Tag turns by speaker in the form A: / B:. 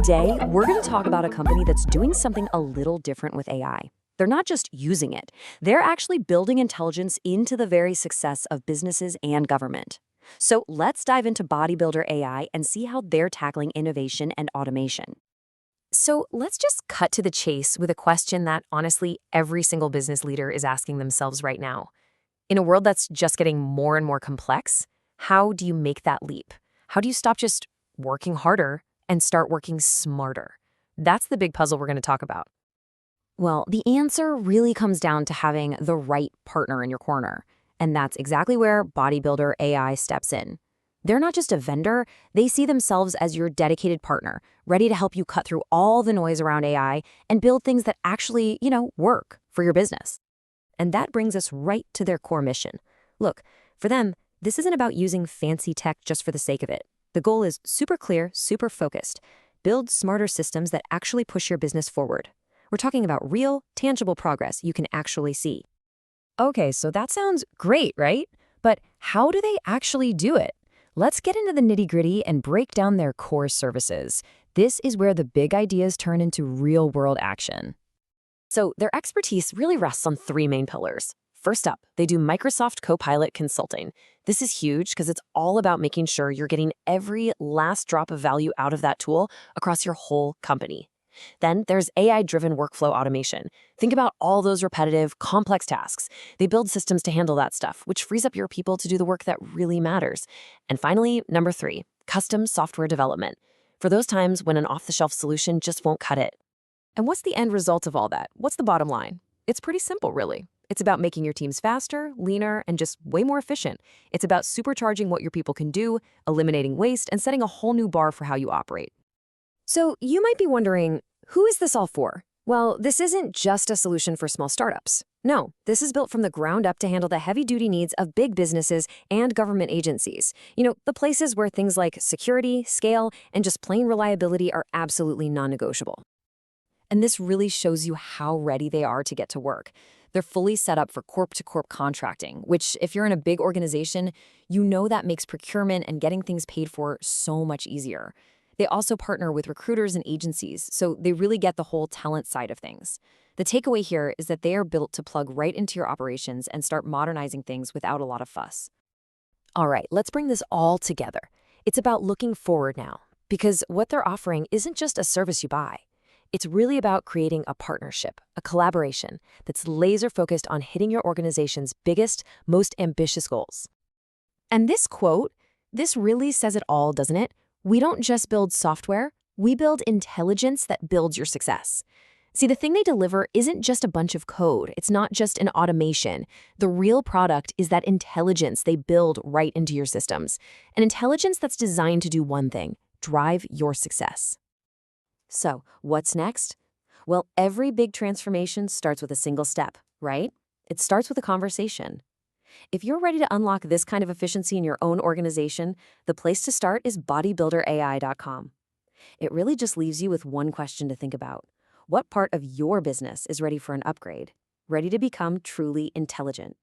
A: Today, we're going to talk about a company that's doing something a little different with AI. They're not just using it, they're actually building intelligence into the very success of businesses and government. So let's dive into Bottie Builder AI and see how they're tackling innovation and automation. So let's just cut to the chase with a question that honestly every single business leader is asking themselves right now. In a world that's just getting more and more complex, how do you make that leap? How do you stop just working harder and start working smarter? That's the big puzzle we're going to talk about. Well, the answer really comes down to having the right partner in your corner. And that's exactly where Bottie Builder AI steps in. They're not just a vendor, they see themselves as your dedicated partner, ready to help you cut through all the noise around AI and build things that actually, work for your business. And that brings us right to their core mission. Look, for them, this isn't about using fancy tech just for the sake of it. The goal is super clear, super focused. Build smarter systems that actually push your business forward. We're talking about real, tangible progress you can actually see. Okay, so that sounds great, right? But how do they actually do it? Let's get into the nitty-gritty and break down their core services. This is where the big ideas turn into real-world action. So their expertise really rests on three main pillars. First up, they do Microsoft Copilot consulting. This is huge because it's all about making sure you're getting every last drop of value out of that tool across your whole company. Then there's AI-driven workflow automation. Think about all those repetitive, complex tasks. They build systems to handle that stuff, which frees up your people to do the work that really matters. And finally, number three, custom software development. For those times when an off-the-shelf solution just won't cut it. And what's the end result of all that? What's the bottom line? It's pretty simple, really. It's about making your teams faster, leaner, and just way more efficient. It's about supercharging what your people can do, eliminating waste, and setting a whole new bar for how you operate. So you might be wondering, who is this all for? Well, this isn't just a solution for small startups. No, this is built from the ground up to handle the heavy-duty needs of big businesses and government agencies. The places where things like security, scale, and just plain reliability are absolutely non-negotiable. And this really shows you how ready they are to get to work. They're fully set up for corp-to-corp contracting, which, if you're in a big organization, that makes procurement and getting things paid for so much easier. They also partner with recruiters and agencies, so they really get the whole talent side of things. The takeaway here is that they are built to plug right into your operations and start modernizing things without a lot of fuss. All right, let's bring this all together. It's about looking forward now, because what they're offering isn't just a service you buy. It's really about creating a partnership, a collaboration that's laser-focused on hitting your organization's biggest, most ambitious goals. And this quote, this really says it all, doesn't it? We don't just build software, we build intelligence that builds your success. See, the thing they deliver isn't just a bunch of code. It's not just an automation. The real product is that intelligence they build right into your systems. An intelligence that's designed to do one thing, drive your success. So, what's next? Well, every big transformation starts with a single step, right? It starts with a conversation. If you're ready to unlock this kind of efficiency in your own organization, the place to start is bottiebuilderai.com. It really just leaves you with one question to think about. What part of your business is ready for an upgrade? Ready to become truly intelligent?